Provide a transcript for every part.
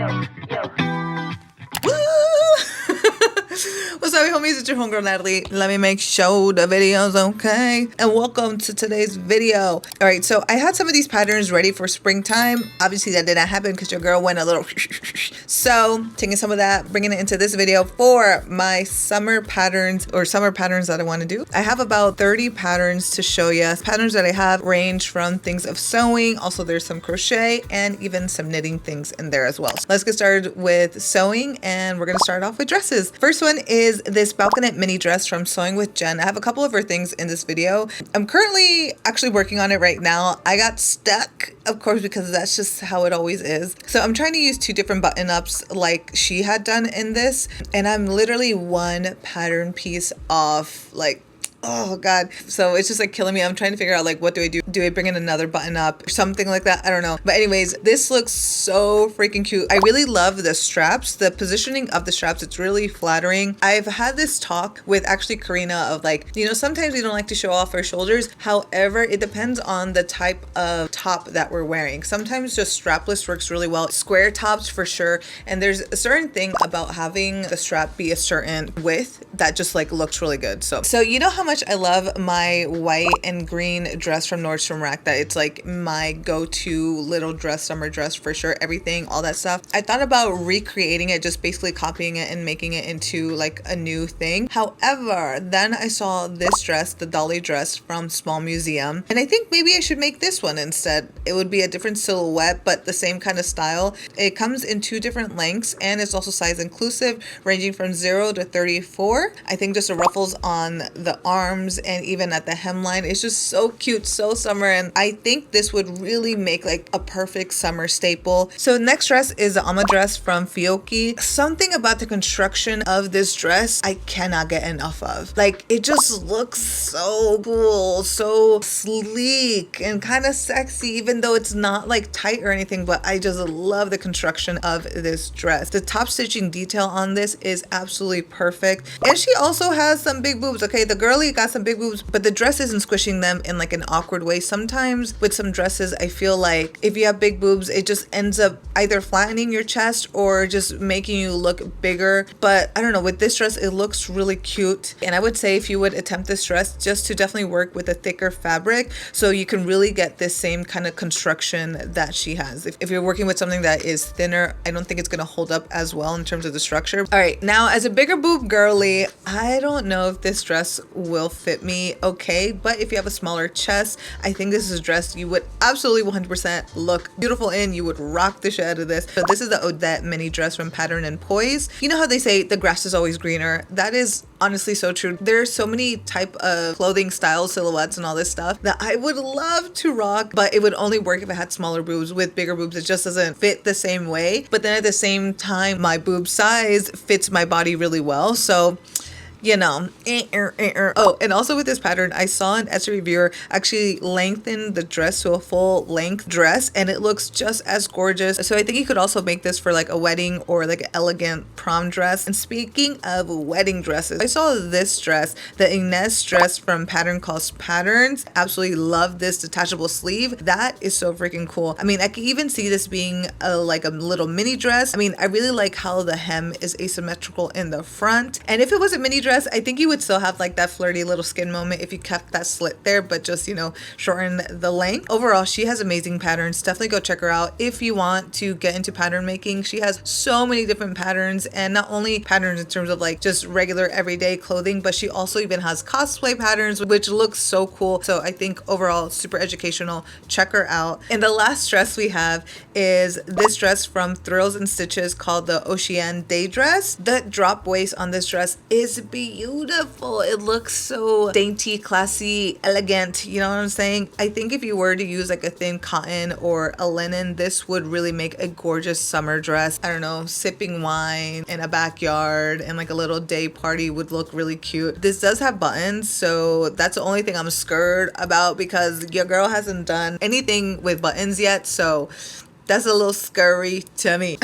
What's up, homies? It's your homegirl Natalie. Let me make sure the video's okay. And welcome to today's video. Alright, so I had some of these patterns ready for springtime. Obviously that didn't happen because your girl went a little so taking some of that, bringing it into this video for my summer patterns that I want to do. I have about 30 patterns to show you. Patterns that I have range from things of sewing, also there's some crochet and even some knitting things in there as well. So let's get started with sewing, and we're going to start off with dresses. First one is this balconette mini dress from Sewing with Jen. I have a couple of her things in this video. I'm currently actually working on it right now. I got stuck, of course, because that's just how it always is. So I'm trying to use two different button ups like she had done in this, and I'm literally one pattern piece off, like, oh god, so it's just like killing me. I'm trying to figure out like what do I do? Do I bring in another button up or something like that? I don't know. But anyways, this looks so freaking cute. I really love the straps, the positioning of the straps. It's really flattering. I've had this talk with actually Karina of like, you know, sometimes we don't like to show off our shoulders. However, it depends on the type of top that we're wearing. Sometimes just strapless works really well. Square tops for sure. And there's a certain thing about having the strap be a certain width that just like looks really good. So you know how much I love my white and green dress from Nordstrom Rack, that it's like my go-to little dress, summer dress for sure, everything, all that stuff. I thought about recreating it, just basically copying it and making it into like a new thing. However, then I saw this dress, the dolly dress from Small Museum, and I think maybe I should make this one instead. It would be a different silhouette but the same kind of style. It comes in two different lengths and it's also size inclusive, ranging from 0 to 34. I think just the ruffles on the arms and even at the hemline, it's just so cute, so summer, and I think this would really make like a perfect summer staple. So next dress is the Alma dress from Fiocchi. Something about the construction of this dress I cannot get enough of. Like, it just looks so cool, so sleek and kind of sexy, even though it's not like tight or anything, but I just love the construction of this dress. The top stitching detail on this is absolutely perfect, and she also has some big boobs. Okay, the girly got some big boobs, but the dress isn't squishing them in like an awkward way. Sometimes with some dresses, I feel like if you have big boobs, it just ends up either flattening your chest or just making you look bigger. But I don't know, with this dress, it looks really cute. And I would say if you would attempt this dress, just to definitely work with a thicker fabric so you can really get this same kind of construction that she has. If you're working with something that is thinner, I don't think it's going to hold up as well in terms of the structure. All right, now as a bigger boob girly, I don't know if this dress will fit me okay, but if you have a smaller chest, I think this is a dress you would absolutely 100% look beautiful in. You would rock the shit out of this. So this is the Odette mini dress from Pattern and Poise. You know how they say the grass is always greener? That is honestly so true. There's so many type of clothing styles, silhouettes, and all this stuff that I would love to rock, but it would only work if I had smaller boobs. With bigger boobs, it just doesn't fit the same way. But then at the same time, my boob size fits my body really well. So you know, oh, and also with this pattern, I saw an Etsy reviewer actually lengthen the dress to a full length dress, and it looks just as gorgeous. So I think you could also make this for like a wedding or like an elegant prom dress. And speaking of wedding dresses, I saw this dress, the Inez dress from Pattern Calls Patterns. Absolutely love this detachable sleeve. That is so freaking cool. I mean, I can even see this being like a little mini dress. I mean, I really like how the hem is asymmetrical in the front. And if it was a mini dress, I think you would still have like that flirty little skin moment if you kept that slit there, but just, you know, shorten the length. Overall, she has amazing patterns. Definitely go check her out if you want to get into pattern making. She has so many different patterns, and not only patterns in terms of like just regular everyday clothing, but she also even has cosplay patterns, which looks so cool. So I think overall super educational. Check her out. And the last dress we have is this dress from Thrills and Stitches called the Ocean Day dress. The drop waist on this dress is beautiful. It looks so dainty, classy, elegant. You know what I'm saying? I think if you were to use like a thin cotton or a linen, this would really make a gorgeous summer dress. I don't know, sipping wine in a backyard and like a little day party would look really cute. This does have buttons, so that's the only thing I'm scared about because your girl hasn't done anything with buttons yet. So that's a little scary to me,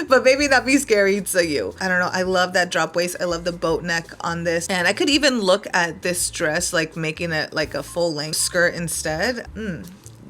but maybe not be scary to you. I don't know. I love that drop waist. I love the boat neck on this, and I could even look at this dress like making it like a full length skirt instead.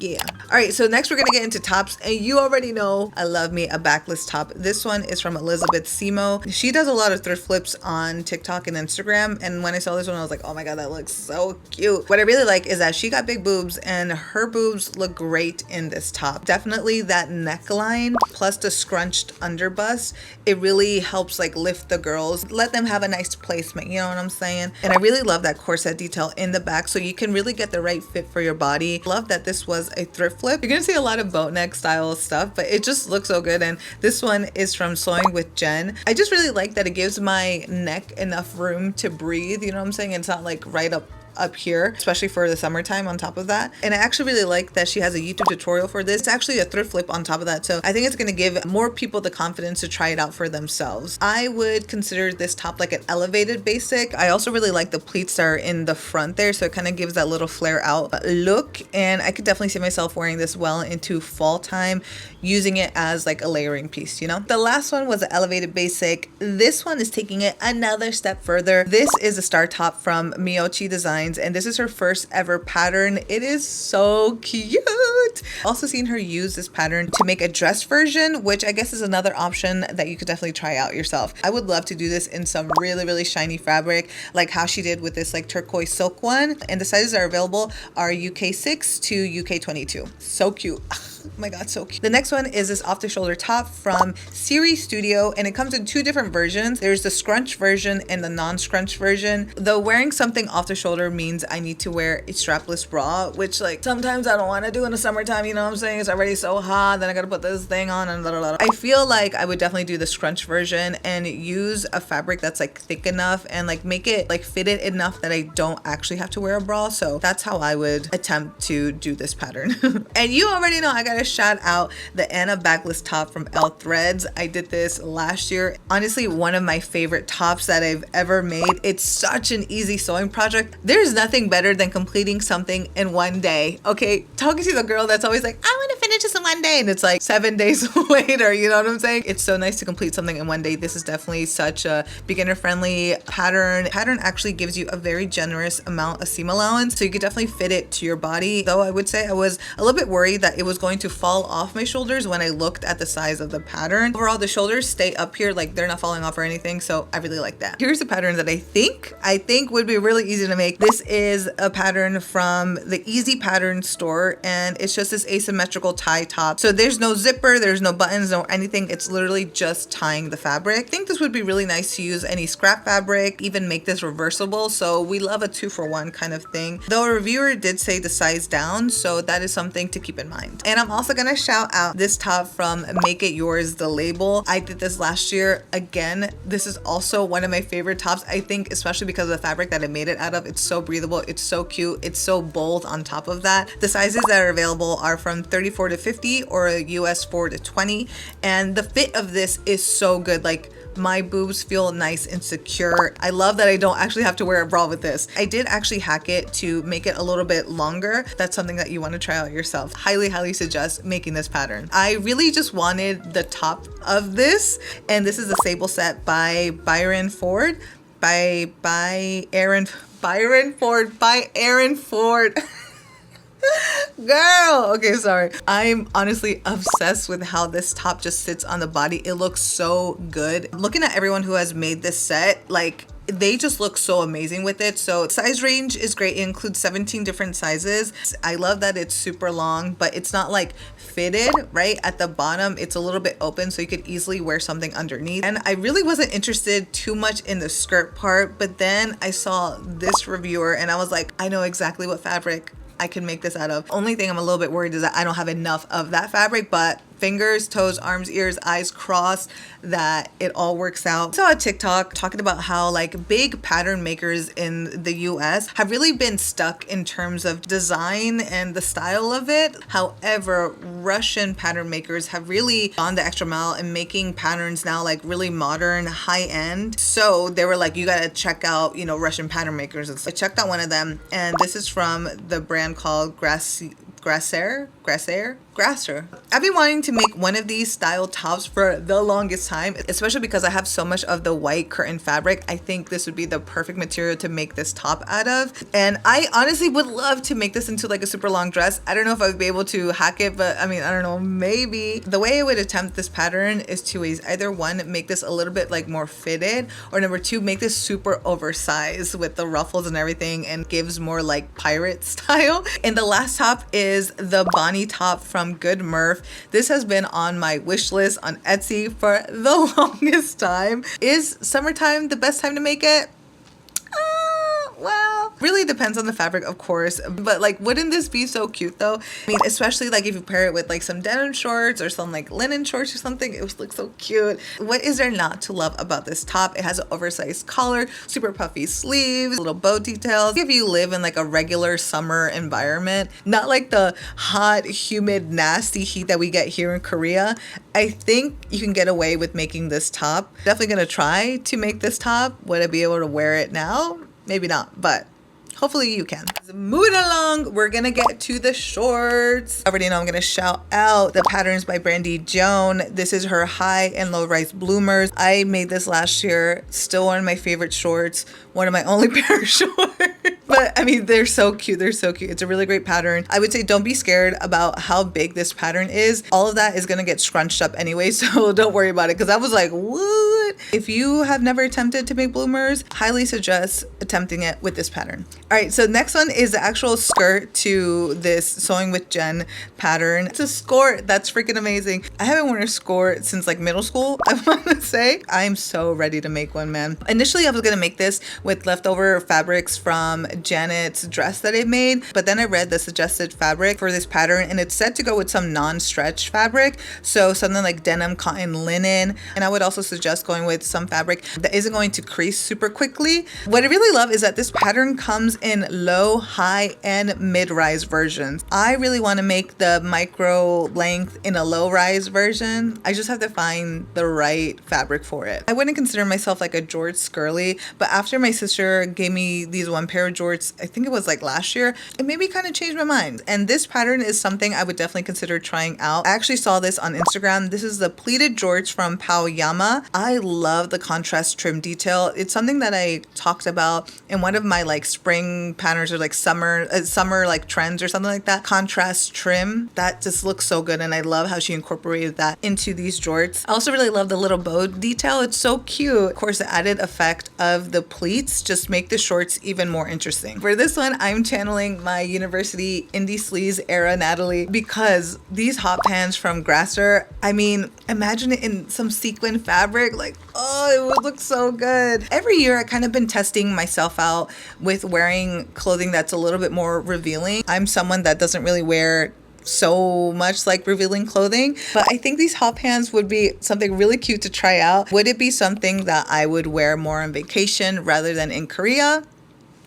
Yeah. All right, so next we're gonna get into tops, and you already know I love me a backless top. This one is from Elizabeth Simo. She does a lot of thrift flips on TikTok and Instagram, and when I saw this one I was like, oh my god, that looks so cute. What I really like is that she got big boobs, and her boobs look great in this top. Definitely that neckline plus the scrunched under bust, it really helps like lift the girls, let them have a nice placement, you know what I'm saying? And I really love that corset detail in the back, so you can really get the right fit for your body. Love that this was a thrift flip. You're gonna see a lot of boat neck style stuff, but it just looks so good. And this one is from Sewing with Jen. I just really like that it gives my neck enough room to breathe, you know what I'm saying? It's not like right up here, especially for the summertime on top of that. And I actually really like that she has a YouTube tutorial for this. It's actually a thrift flip on top of that, so I think it's going to give more people the confidence to try it out for themselves. I would consider this top like an elevated basic. I also really like the pleats that are in the front there, so it kind of gives that little flare out look, and I could definitely see myself wearing this well into fall time, using it as like a layering piece, you know? The last one was an elevated basic. This one is taking it another step further. This is a star top from Miyochi Design, and this is her first ever pattern. It is so cute. Also seen her use this pattern to make a dress version, which I guess is another option that you could definitely try out yourself. I would love to do this in some really shiny fabric, like how she did with this like turquoise silk one. And the sizes that are available are UK 6 to UK 22. So cute. Oh my god, so cute. The next one is this off the shoulder top from Siri Studio, and it comes in two different versions. There's the scrunch version and the non-scrunch version. Though wearing something off the shoulder means I need to wear a strapless bra, which like sometimes I don't want to do in the summertime, you know what I'm saying? It's already so hot, then I gotta put this thing on and blah, blah, blah. I feel like I would definitely do the scrunch version and use a fabric that's like thick enough and like make it like fitted enough that I don't actually have to wear a bra. So that's how I would attempt to do this pattern. And you already know I gotta shout out the Anna backless top from L Threads. I did this last year. Honestly, one of my favorite tops that I've ever made. It's such an easy sewing project. There's nothing better than completing something in one day. Okay, talking to the girl that's always like, I want to finish this in one day, and it's like 7 days later, you know what I'm saying? It's so nice to complete something in one day. This is definitely such a beginner friendly pattern. Pattern actually gives you a very generous amount of seam allowance, so you could definitely fit it to your body. Though I would say I was a little bit worried that it was going to fall off my shoulders when I looked at the size of the pattern. Overall, the shoulders stay up here, like they're not falling off or anything, so I really like that. Here's a pattern that I think would be really easy to make. This is a pattern from the Easy Pattern store, and it's just this asymmetrical tie top. So there's no zipper, there's no buttons, no anything. It's literally just tying the fabric. I think this would be really nice to use any scrap fabric, even make this reversible. So we love a 2-for-1 kind of thing. Though a reviewer did say the size down, so that is something to keep in mind. And I'm also gonna shout out this top from Make It Yours, The Label. I did this last year. Again, this is also one of my favorite tops. I think especially because of the fabric that I made it out of. It's so breathable, it's so cute, it's so bold on top of that. The sizes that are available are from 34 to 50 or US 4 to 20, and the fit of this is so good. Like, my boobs feel nice and secure. I love that I don't actually have to wear a bra with this. I did actually hack it to make it a little bit longer. That's something that you want to try out yourself. Highly suggest making this pattern. I really just wanted the top of this, and this is a sable set by Byron Ford. By Aaron Ford. Girl, okay, sorry. I'm honestly obsessed with how this top just sits on the body. It looks so good. Looking at everyone who has made this set, like, they just look so amazing with it. So size range is great. It includes 17 different sizes. I love that it's super long, but it's not like fitted, right? At the bottom, it's a little bit open, so you could easily wear something underneath. And I really wasn't interested too much in the skirt part, but then I saw this reviewer and I was like, I know exactly what fabric I can make this out of. Only thing I'm a little bit worried is that I don't have enough of that fabric, but fingers, toes, arms, ears, eyes crossed that it all works out. I saw a TikTok talking about how like big pattern makers in the US have really been stuck in terms of design and the style of it. However, Russian pattern makers have really gone the extra mile in making patterns now like really modern, high end. So they were like, you gotta check out, you know, Russian pattern makers. And so I checked out one of them, and this is from the brand called Grasser. Grasser. I've been wanting to make one of these style tops for the longest time, especially because I have so much of the white curtain fabric. I think this would be the perfect material to make this top out of. And I honestly would love to make this into like a super long dress. I don't know if I would be able to hack it, but I mean, I don't know, maybe. The way I would attempt this pattern is two ways. Either one, make this a little bit like more fitted, or number two, make this super oversized with the ruffles and everything and gives more like pirate style. And the last top is the Bonnie top from Good Murph. This has been on my wish list on Etsy for the longest time. Is summertime the best time to make it? Well, really depends on the fabric, of course, but like, wouldn't this be so cute though? I mean, especially like if you pair it with like some denim shorts or some like linen shorts or something, it would look so cute. What is there not to love about this top? It has an oversized collar, super puffy sleeves, little bow details. If you live in like a regular summer environment, not like the hot, humid, nasty heat that we get here in Korea, I think you can get away with making this top. Definitely gonna try to make this top. Would I be able to wear it now? Maybe not, but hopefully you can. Moving along, we're gonna get to the shorts. I already know I'm gonna shout out the patterns by Brandy Joan. This is her high and low rise bloomers. I made this last year. Still one of my favorite shorts. One of my only pair of shorts. But I mean, they're so cute. They're so cute. It's a really great pattern. I would say don't be scared about how big this pattern is. All of that is gonna get scrunched up anyway, so don't worry about it. Because I was like, what? If you have never attempted to make bloomers, highly suggest attempting it with this pattern. All right, so next one is the actual skirt to this Sewing with Jen pattern. It's a skirt that's freaking amazing. I haven't worn a skirt since like middle school, I want to say. I'm so ready to make one, man. Initially, I was gonna make this with leftover fabrics from Janet's dress that I made, but then I read the suggested fabric for this pattern and it's said to go with some non-stretch fabric, so something like denim, cotton, linen. And I would also suggest going with some fabric that isn't going to crease super quickly. What I really love is that this pattern comes in low, high, and mid-rise versions. I really want to make the micro length in a low-rise version. I just have to find the right fabric for it. I wouldn't consider myself like a George Skirley, but after my sister gave me these one pair of jorts, I think it was like last year, it made me kind of change my mind. And this pattern is something I would definitely consider trying out. I actually saw this on Instagram. This is the pleated jorts from Paoyama. I love the contrast trim detail. It's something that I talked about in one of my like spring patterns or like summer like trends or something like that. Contrast trim, that just looks so good, and I love how she incorporated that into these jorts. I also really love the little bow detail. It's so cute. Of course, the added effect of the pleats just make the shorts even more interesting. For this one, I'm channeling my university indie sleeves era Natalie, because these hot pants from Grasser, I mean, imagine it in some sequin fabric, like, oh, it would look so good. Every year I kind of been testing myself out with wearing clothing that's a little bit more revealing. I'm someone that doesn't really wear so much like revealing clothing, but I think these hot pants would be something really cute to try out. Would it be something that I would wear more on vacation rather than in Korea?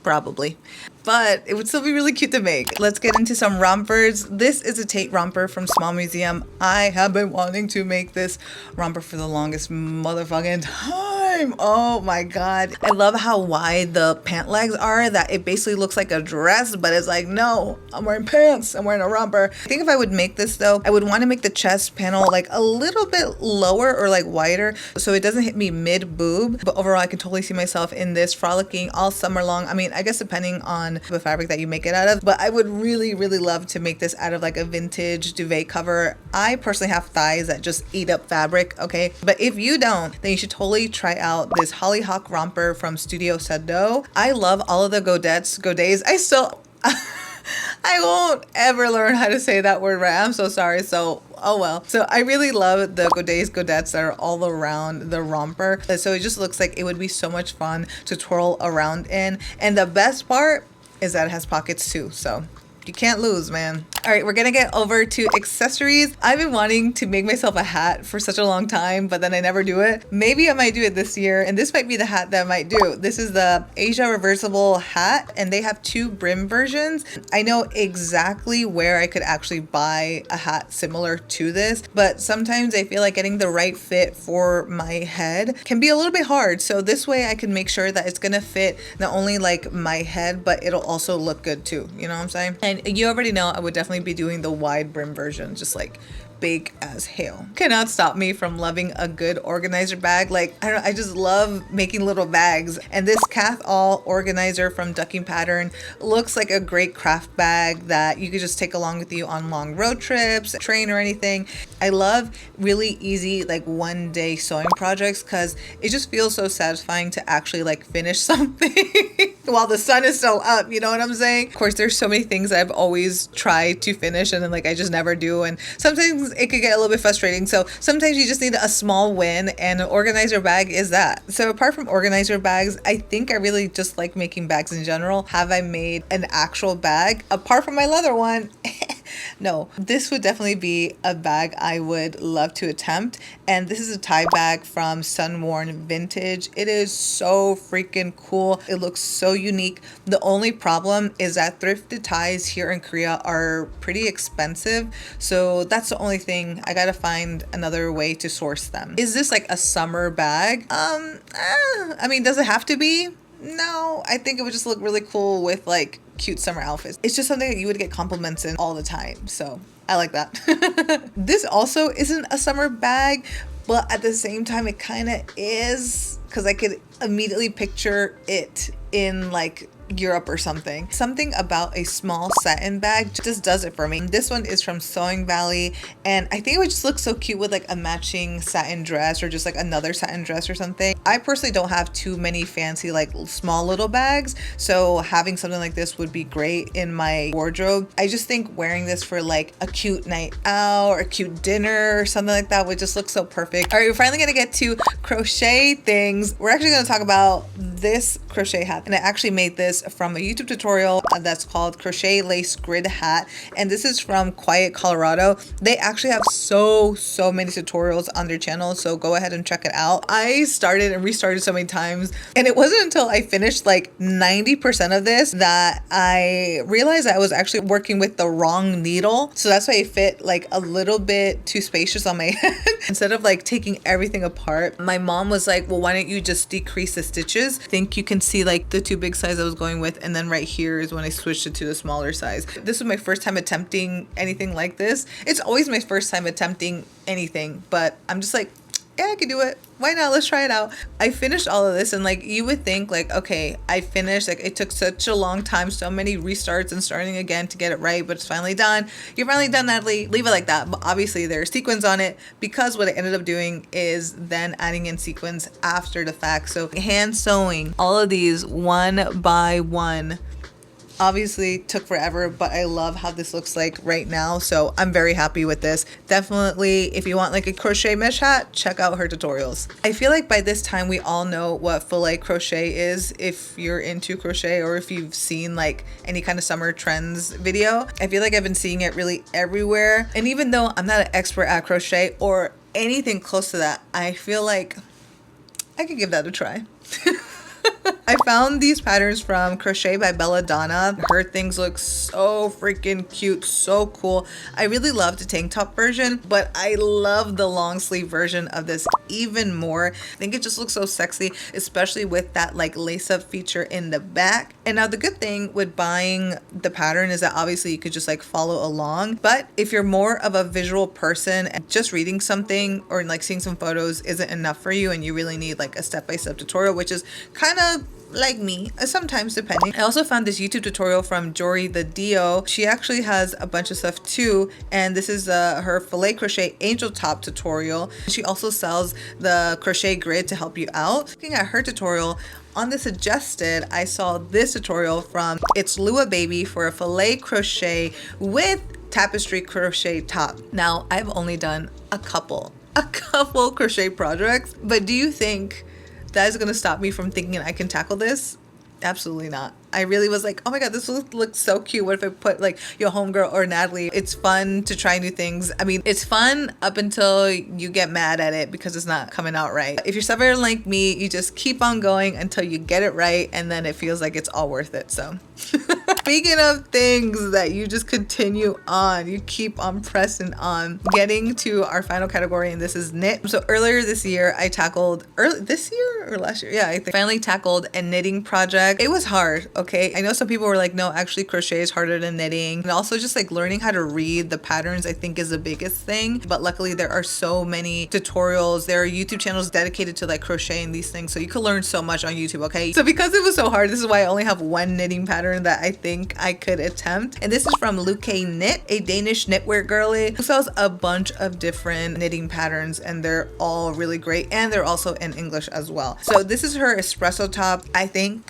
Probably, but it would still be really cute to make. Let's get into some rompers. This is a Tate romper from Small Museum. I have been wanting to make this romper for the longest motherfucking time. Oh my god. I love how wide the pant legs are, that it basically looks like a dress, but it's like, no, I'm wearing pants, I'm wearing a romper. I think if I would make this though, I would want to make the chest panel like a little bit lower or like wider so it doesn't hit me mid boob, but overall I can totally see myself in this frolicking all summer long. I mean, I guess depending on the fabric that you make it out of, but I would really love to make this out of like a vintage duvet cover. I personally have thighs that just eat up fabric, okay? But if you don't, then you should totally try out this Hollyhock romper from Studio Sado. I love all of the godets. I still I won't ever learn how to say that word right. I'm so sorry. So, oh well. So I really love the godettes that are all around the romper. So it just looks like it would be so much fun to twirl around in. And the best part is that it has pockets too. So you can't lose, man. All right, we're gonna get over to accessories. I've been wanting to make myself a hat for such a long time, but then I never do it. Maybe I might do it this year, and this might be the hat that I might do. This is the Asia reversible hat, and they have two brim versions. I know exactly where I could actually buy a hat similar to this, but sometimes I feel like getting the right fit for my head can be a little bit hard. So this way I can make sure that it's gonna fit not only like my head, but it'll also look good too. You know what I'm saying? And you already know I would definitely definitely be doing the wide brim version, just like big as hell. Cannot stop me from loving a good organizer bag. Like, I don't know, I just love making little bags. And this Cath All organizer from Ducking Pattern looks like a great craft bag that you could just take along with you on long road trips, train or anything. I love really easy like one day sewing projects because it just feels so satisfying to actually like finish something while the sun is still up, you know what I'm saying? Of course, there's so many things I've always tried to finish and then like I just never do, and sometimes it could get a little bit frustrating. So sometimes you just need a small win, and an organizer bag is that. So apart from organizer bags, I think I really just like making bags in general. Have I made an actual bag apart from my leather one? No, this would definitely be a bag I would love to attempt. And this is a tie bag from Sunworn Vintage. It is so freaking cool. It looks so unique. The only problem is that thrifted ties here in Korea are pretty expensive. So that's the only thing. I gotta find another way to source them. Is this like a summer bag? I mean, does it have to be? No, I think it would just look really cool with like cute summer outfits. It's just something that you would get compliments in all the time. So I like that. This also isn't a summer bag, but at the same time it kind of is, because I could immediately picture it in like Europe or something. Something about a small satin bag just does it for me. This one is from Sewing Valley, and I think it would just look so cute with like a matching satin dress or just like another satin dress or something. I personally don't have too many fancy like small little bags, so having something like this would be great in my wardrobe. I just think wearing this for like a cute night out or a cute dinner or something like that would just look so perfect. All right, we're finally gonna get to crochet things. We're actually gonna talk about this crochet hat, and I actually made this from a YouTube tutorial that's called Crochet Lace Grid Hat, and this is from Quiet, Colorado. They actually have so many tutorials on their channel, so go ahead and check it out. I started and restarted so many times, and it wasn't until I finished like 90% of this that I realized I was actually working with the wrong needle. So that's why it fit like a little bit too spacious on my head. Instead of like taking everything apart, my mom was like, well, why don't you just decrease the stitches? I think you can see like the two big size I was going with, and then right here is when I switched it to the smaller size. This was my first time attempting anything like this. It's always my first time attempting anything, but I'm just like, yeah, I can do it. Why not? Let's try it out. I finished all of this, and like you would think like, okay, I finished, like it took such a long time, so many restarts and starting again to get it right, but it's finally done. You're finally done, Natalie. Leave it like that. But obviously there's sequins on it, because what I ended up doing is then adding in sequins after the fact. So hand sewing all of these one by one obviously took forever, but I love how this looks like right now, so I'm very happy with this. Definitely, if you want like a crochet mesh hat, check out her tutorials. I feel like by this time we all know what filet crochet is if you're into crochet, or if you've seen like any kind of summer trends video. I feel like I've been seeing it really everywhere, and even though I'm not an expert at crochet or anything close to that, I feel like I could give that a try. I found these patterns from Crochet by Belladonna. Her things look so freaking cute, so cool. I really love the tank top version, but I love the long sleeve version of this even more. I think it just looks so sexy, especially with that like lace up feature in the back. And now the good thing with buying the pattern is that obviously you could just like follow along. But if you're more of a visual person and just reading something or like seeing some photos isn't enough for you, and you really need like a step-by-step tutorial, which is kind of like me, sometimes depending. I also found this YouTube tutorial from Jory the Dio. She actually has a bunch of stuff too, and this is her filet crochet angel top tutorial. She also sells the crochet grid to help you out. Looking at her tutorial, on the suggested, I saw this tutorial from It's Lua Baby for a filet crochet with tapestry crochet top. Now, I've only done a couple crochet projects, but do you think that is going to stop me from thinking I can tackle this? Absolutely not. I really was like, oh my god, this looks so cute. What if I put like your homegirl or Natalie? It's fun to try new things. I mean, it's fun up until you get mad at it because it's not coming out right. If you're stubborn like me, you just keep on going until you get it right, and then it feels like it's all worth it. So Speaking of things that you just continue on, you keep on pressing on, getting to our final category, and this is knit. So earlier this year, I tackled, this year or last year? Yeah, I think finally tackled a knitting project. It was hard, okay? I know some people were like, no, actually crochet is harder than knitting. And also just like learning how to read the patterns, I think is the biggest thing. But luckily there are so many tutorials. There are YouTube channels dedicated to like crocheting these things. So you could learn so much on YouTube, okay? So because it was so hard, this is why I only have one knitting pattern that I think I could attempt. And this is from Luke Knit, a Danish knitwear girly who sells a bunch of different knitting patterns, and they're all really great, and they're also in English as well. So this is her espresso top. I think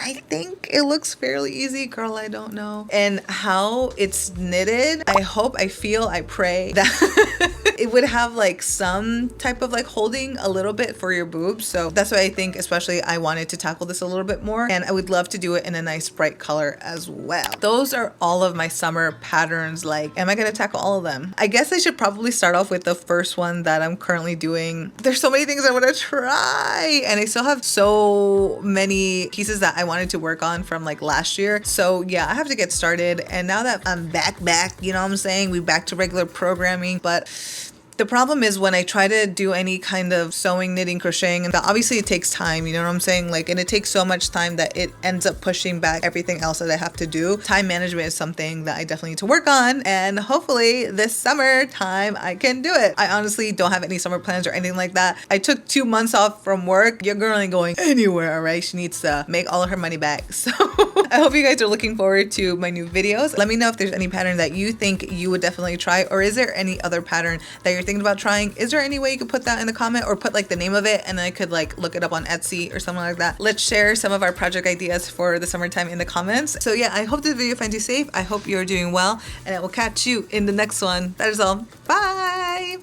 it looks fairly easy, girl, I don't know. And how it's knitted, I hope, I feel, I pray that it would have like some type of like holding a little bit for your boobs. So that's why I think especially I wanted to tackle this a little bit more, and I would love to do it in a nice bright color as well. Those are all of my summer patterns. Like, am I gonna tackle all of them? I guess I should probably start off with the first one that I'm currently doing. There's so many things I want to try, and I still have so many pieces that I wanted to work on from like last year. So yeah, I have to get started. And now that I'm back, you know what I'm saying? We back to regular programming, but the problem is when I try to do any kind of sewing, knitting, crocheting, and obviously it takes time, you know what I'm saying? Like, and it takes so much time that it ends up pushing back everything else that I have to do. Time management is something that I definitely need to work on, and hopefully this summertime I can do it. I honestly don't have any summer plans or anything like that. I took 2 months off from work. Your girl ain't going anywhere, all right? She needs to make all of her money back. So I hope you guys are looking forward to my new videos. Let me know if there's any pattern that you think you would definitely try, or is there any other pattern that you're thinking about trying? Is there any way you could put that in the comment, or put like the name of it and then I could like look it up on Etsy or something like that? Let's share some of our project ideas for the summertime in the comments. So yeah, I hope this video finds you safe. I hope you're doing well, and I will catch you in the next one. That is all. Bye.